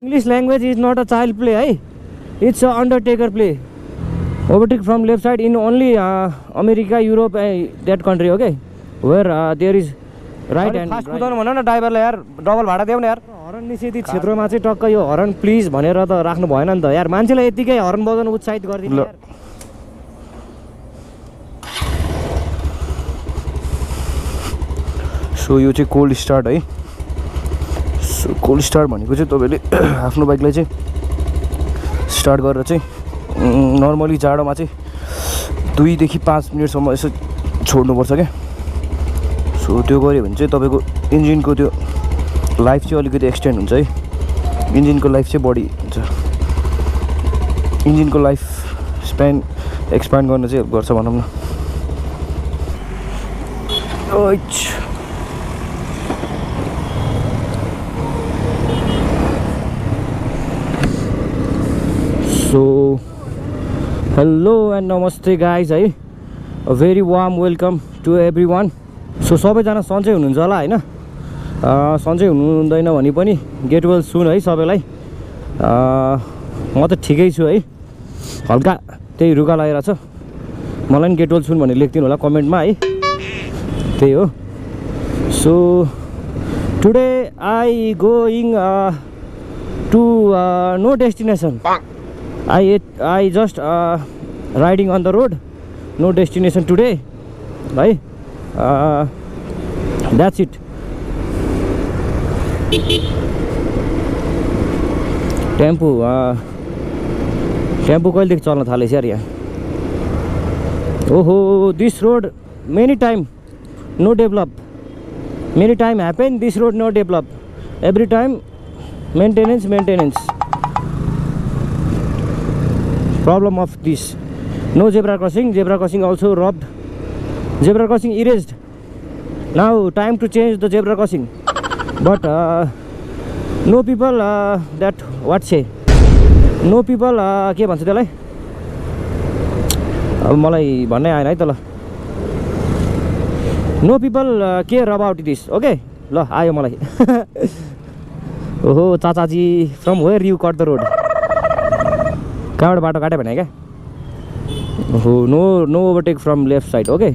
English language is not a child play, है. It's a undertaker play. Overtake from left side in only America, Europe, that country, okay, where there is right and fast कुदाउनु भन न ड्राइभरले यार, double भाडा देऊ न यार. हर्न निषेधित क्षेत्रमा चाहिँ टक्क यो हर्न प्लिज भनेर त राख्नु भएन नि त यार. मान्छेलाई यतिकै हर्न बजाउन उत्साहित गर्दिनु यार. सो यो चाहिँ कोल्ड स्टार्ट है. सो कोल्ड स्टार्ट भनेको चाहिँ तपाईँले आफ्नो बाइकलाई चाहिँ स्टार्ट गरेर चाहिँ नर्मली जाडोमा चाहिँ 2 देखि 5 मिनटसम्म यसो छोड्नुपर्छ क्या. सो त्यो गऱ्यो भने चाहिँ तपाईँको इन्जिनको त्यो लाइफ चाहिँ अलिकति एक्सटेन्ड हुन्छ है. इन्जिनको लाइफ चाहिँ बढी हुन्छ. इन्जिनको लाइफ स्प्यान एक्सपान्ड गर्न चाहिँ हेल्प गर्छ भनौँ न. सो हेलो एन्ड नमस्ते गाइज है. A very warm welcome to everyone. So सबैजना सन्चै हुनुहुन्छ होला होइन. सन्चै हुनुहुँदैन भने पनि गेट वेल सुन है सबैलाई. म त ठिकै छु है. हल्का त्यही रुगा लागेर छ. मलाई पनि गेट वेल सुन भनेर लेखिदिनु होला कमेन्टमा है. त्यही हो. So today I going to no destination. I just riding on the road, no destination today, right? That's it. Tempo कहिलेदेखि चल्न थालेछ यार यहाँ. ओहो, this road many time no develop. Many time happen this road no develop. Every time maintenance. Problem of this. No zebra crossing also robbed. Zebra crossing erased. Now time to change the zebra crossing. But no people that what say? No people के भन्छ त्यसलाई? अब मलाई भन्नै आएन है त ल. No people care about this. Okay? ल आयो मलाई. ओहो चाचाजी, from where you cut the road? कहाँबाट बाटो काट्यो भने क्या. हो no overtake from left side. Okay,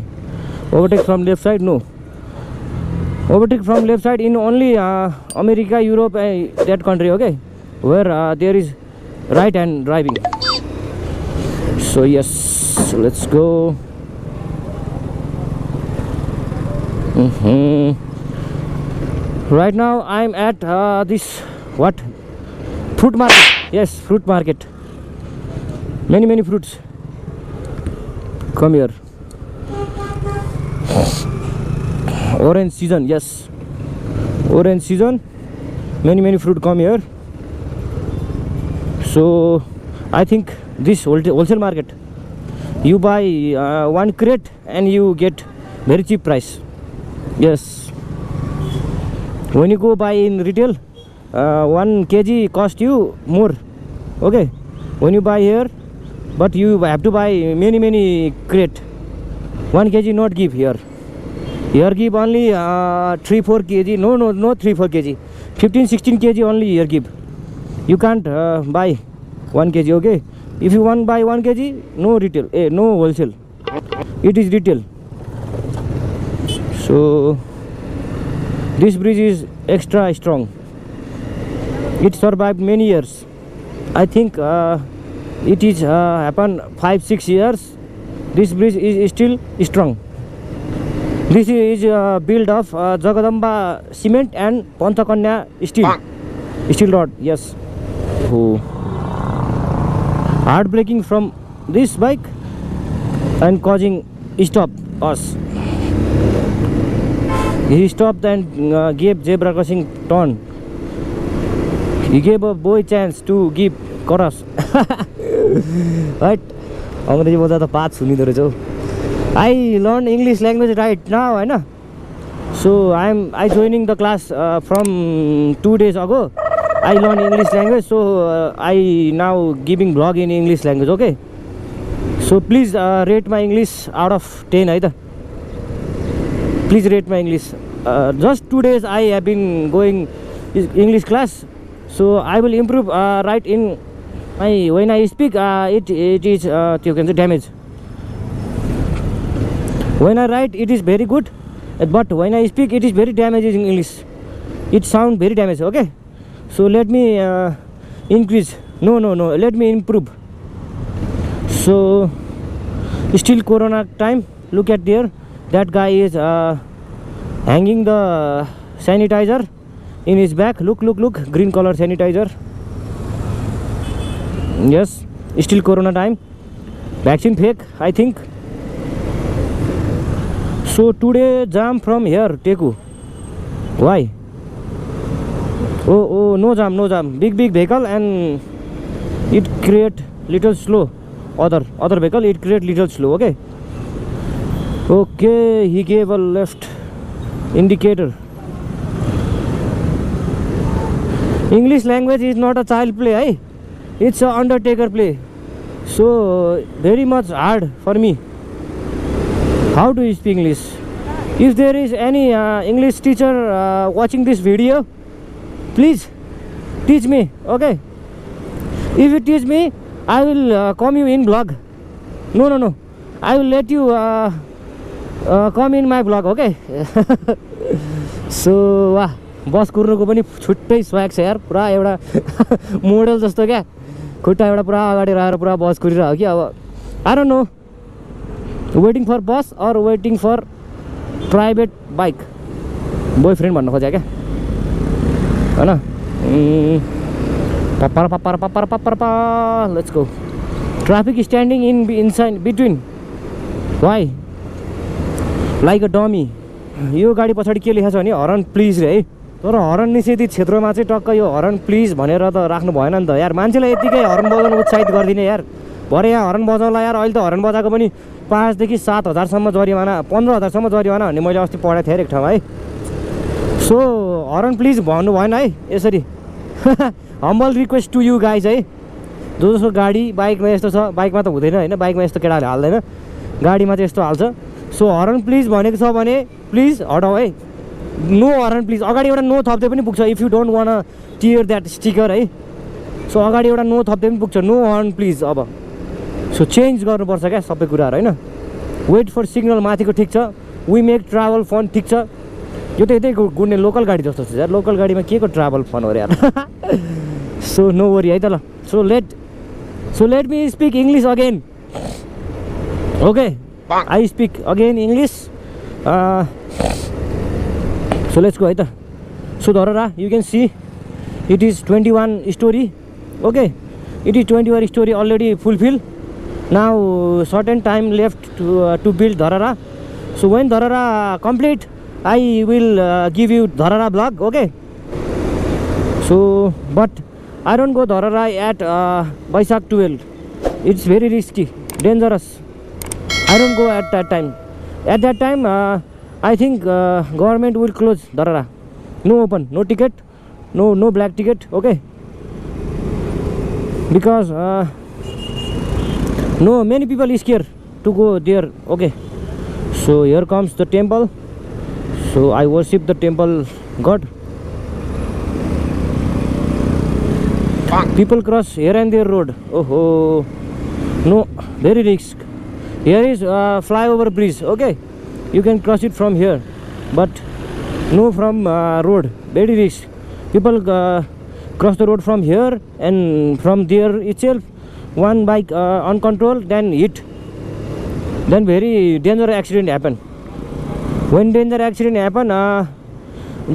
overtake from left side no. Overtake from left side in only America, Europe, that country, okay, where there is right hand driving. So yes, let's go. Right now I am at this what fruit market. Yes, fruit market. Many fruits come here. Orange season, yes, orange season. Many fruit come here. So I think this wholesale market, you buy 1 crate and you get very cheap price. Yes, when you go buy in retail, 1 kg cost you more. Okay, when you buy here, but you have to buy many crate. 1 kg not give here. Here give only 3-4 kg. No 3-4 kg. 15-16 kg only here give. You can't buy 1 kg. Okay, if you want buy 1 kg, no retail, no wholesale. It is retail. So this bridge is extra strong. It survived many years. I think it is happened 5-6 years. This bridge is still strong. This is built of Jagadamba cement and Panchakanya steel rod. Yes. Oh. Heartbreaking from this bike and causing stop us. He stopped and gave zebra crossing turn. He gave a boy chance to give cross. Right? अंग्रेजी बोल्दा त पाँच सुनिदो रहेछ हौ. I learned English language right now, हैन. So I joining the class from 2 days ago. I learned English language, so I now giving vlog in English language. Okay, so please rate my English out of 10 है त. Please rate my English. Just 2 days I have been going English class, So I will improve right in my when I speak it is you can say damage. When I write it is very good, but when I speak it is very damaging in English. It sound very damaged. Okay, so let me increase. No, let me improve. So still corona time. Look at there, that guy is hanging the sanitizer in his back. Look, green color sanitizer. Yes, still corona time. Vaccine fake, I think. So today jam from here Teku. Why? Oh, no jam. Big vehicle and it create little slow. Other vehicle it create little slow. Okay, he gave a left indicator. English language is not a child play, eh? It's a undertaker play. So very much hard for me. How do you speak English? If there is any English teacher watching this video, please teach me. Okay, if you teach me, I will come you in vlog. No, I will let you come in my vlog. Okay. So वाह, बस कुर्नुको पनि छुट्टै swag छ यार, पुरा एउटा model जस्तो क्या, खुट्टा एउटा पुरा अगाडि राखेर पुरा बस कुरिरहेको कि। अब I don't know, waiting for bus or waiting for private bike, boyfriend भन्न खोज्या क्या हैन। पप्पा let's go. Traffic standing in inside between, why like a dummy. यो गाडी पछाडि के लेखेको छ भने हरन प्लिज रे है, तर हरन निषेधित क्षेत्रमा चाहिँ टक्क यो हरन प्लिज भनेर त राख्नु भएन नि त यार। मान्छेलाई यतिकै हरन बजाउन उत्साहित गरिदिने यार। भरे यहाँ हरन बजाउला यार, अहिले त हरन बजाएको पनि 5 देखि 7 हजारसम्म जरिवाना, 15 हजारसम्म जरिवाना भन्ने मैले अस्ति पढेको थिएँ एक ठाउँमा है। सो हरन प्लिज भन्नु भएन है यसरी। Humble request to you guys है, जसको गाडी बाइकमा यस्तो छ, बाइकमा त हुँदैन होइन, बाइकमा यस्तो केटाले हाल्दैन, गाडीमा चाहिँ यस्तो हाल्छ। सो हरन प्लिज भनेको छ भने प्लिज हटाऊ है, नो हरन प्लिज। अगाडि एउटा नो थप्दै पनि पुग्छ, if you don't want tear that sticker है। सो अगाडि एउटा नो थप्दै पनि पुग्छ, नो हर्न प्लिज। अब सो चेन्ज गर्नुपर्छ क्या सबै कुराहरू होइन। वेट फर सिग्नल माथिको ठिक छ, वी मेक ट्राभल फन ठिक छ। यो त यतै गुड्ने लोकल गाडी जस्तो छ यार, लोकल गाडीमा के को ट्राभल फन हो यार। सो नो वरी है त ल। So let me speak English again. Okay, I speak again English. So let's go है त। So Dharara, you can see it is 21 story. Okay, it is 21 story already fulfilled. Now certain time left to build Dharara. So when Dharara complete, I will give you Dharara vlog. Okay, so but I don't go Dharara at Baisakh 12. It's very risky, dangerous. I don't go at that time. At that time I think government will close Dharara. No open, no ticket, no black ticket. Okay, because no, many people is scared to go there. Okay, so here comes the temple. So I worship the temple god. People cross here and there road. Oh no, very risk. Here is flyover bridge. Okay, you can cross it from here, but no from road. Very risk. People cross the road from here, and from there itself one bike uncontrolled, then hit, then very dangerous accident happen. When danger accident happen,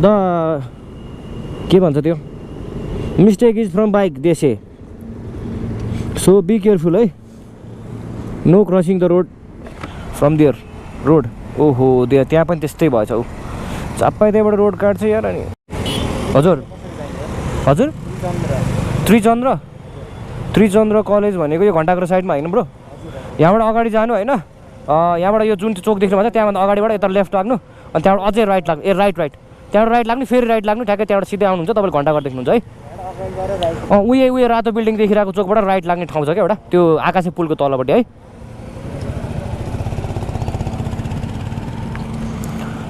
the के भन्छ त्यो, mistake is from bike they say. So be careful है, no crossing the road from there road. ओहो त्यहाँ पनि त्यस्तै भएछ उ, चाप्पै त्यहाँबाट रोड काट्छ यार। अनि हजुर त्रिचन्द्र कलेज भनेको यो घण्टाघर साइडमा होइन ब्रो? यहाँबाट अगाडि जानु होइन, यहाँबाट यो जुन चोक देख्नु भएको छ त्यहाँभन्दा अगाडिबाट यता लेफ्ट लाग्नु, अनि त्यहाँबाट अझै राइट लाग्नु, राइट त्यहाँबाट राइट लाग्नु, फेरि राइट लाग्नु, ठ्याक्कै त्यहाँबाट सिधै आउनुहुन्छ तपाईँले घण्टाघर देख्नुहुन्छ है। उयो रातो बिल्डिङ देखिरहेको चोकबाट राइट लाग्ने ठाउँ छ क्या एउटा, त्यो आकाशे पुलको तलपट्टि है।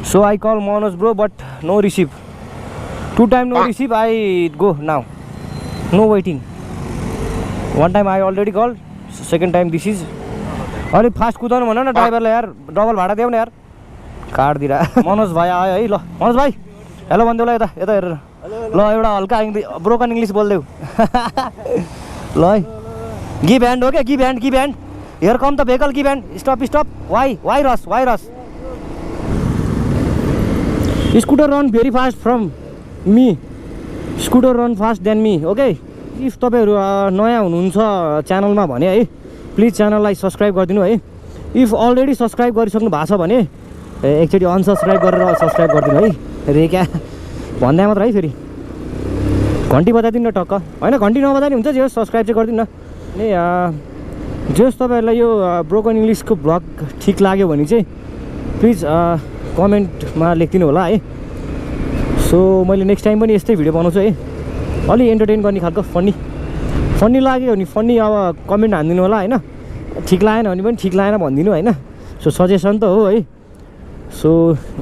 So I call Manoj bro, but no receive. 2 times no receive. I go now. No waiting. One time I already called, second time this is. अलिक फास्ट कुदाउनु भन न ड्राइभरलाई यार, डबल भाडा देऊ न यार. काट्दिरा. मनोज भाइ आयो है. ल मनोज भाइ हेलो भनिदेऊ ल, यता यता हेरेर. ल एउटा हल्का ब्रोकन इङ्ग्लिस बोलिदेऊ. ल है. गिभ ह्यान्ड हो क्या, give hand, give hand. Here come the vehicle, give hand. Stop stop. Virus, virus. Scooter run very fast from me. Scooter run fast then me. Okay. If तपाईँहरू नयाँ हुनुहुन्छ च्यानलमा भने है, please च्यानललाई subscribe गरिदिनु है. If already subscribe गरिसक्नु भएको छ भने एकचोटि अनसब्सक्राइब गरेर सब्सक्राइब गरिदिनु है. रे क्या भन्दा मात्र है. फेरि घन्टी बजाइदिनु न टक्क. होइन घन्टी नबजाइ हुन्छ, जे सब्सक्राइब चाहिँ गरिदिनु न. ए जे होस् तपाईँहरूलाई यो ब्रोकन इङ्ग्लिसको भ्लग ठिक लाग्यो भने चाहिँ प्लिज कमेन्टमा लेखिदिनु होला है. सो मैले नेक्स्ट टाइम पनि यस्तै भिडियो बनाउँछु है. अलि एन्टरटेन गर्ने खालको फन्नी लाग्यो भने फन्नी अब कमेन्ट हानिदिनु होला होइन. ठिक लागेन भने पनि ठिक लागेन भनिदिनु होइन. सो सजेसन त हो है. So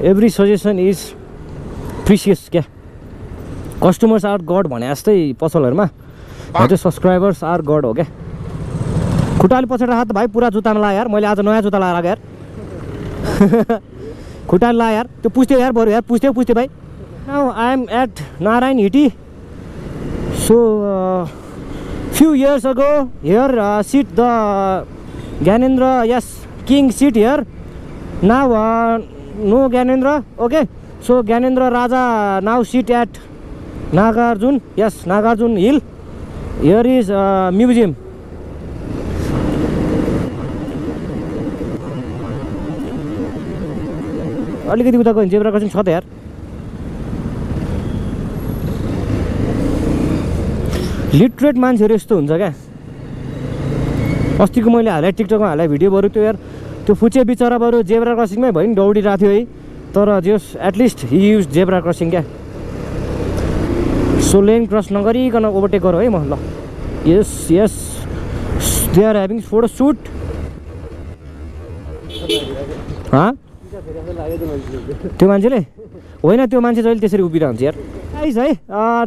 every suggestion is precious क्या. कस्टमर्स आर गड भने जस्तै पसलहरूमा चाहिँ सब्सक्राइबर्स आर गड हो क्या. खुट्टाले पछाडि राख त भाइ, पुरा जुत्तामा ला यार. मैले आज नयाँ जुत्ता लाएर आएको यार. खुट्टाले ला यार. त्यो पुस्थ्यो यार बरु यार, पुस्थ्यो भाइ. Now I am at Narayan Hiti. So few years ago here sit the Gyanendra, yes, king sit here. Now no Gyanendra. Okay, so Gyanendra Raja now sit at Nagarjun, yes, Nagarjun hill. Here is museum. अलिकति उता गयो zebra crossing छ त यार. Literate मान्छेहरू यस्तो हुन्छ क्या. अस्तिको मैले हालेँ टिकटकमा हालेँ भिडियो बरु त्यो यार, त्यो फुचे बिचरा बरु जेब्रा क्रसिङमै भयो नि दौडिरहेको थियो है. तर जस at least he use zebra crossing क्या. सो लेन क्रस नगरिकन ओभरटेक गरौँ है म. ल yes yes they are having photo shoot. त्यो मान्छेले होइन, त्यो मान्छे जहिले त्यसरी उभिरहन्छ यार. गाइस है,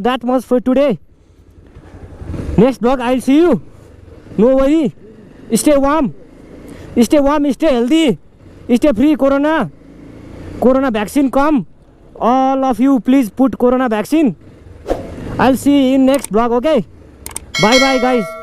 that much for today. Next vlog I'll see you. No worry. Stay warm, stay healthy, stay free. Corona vaccine come. All of you please put corona vaccine. I'll see you in next vlog. Okay, bye guys.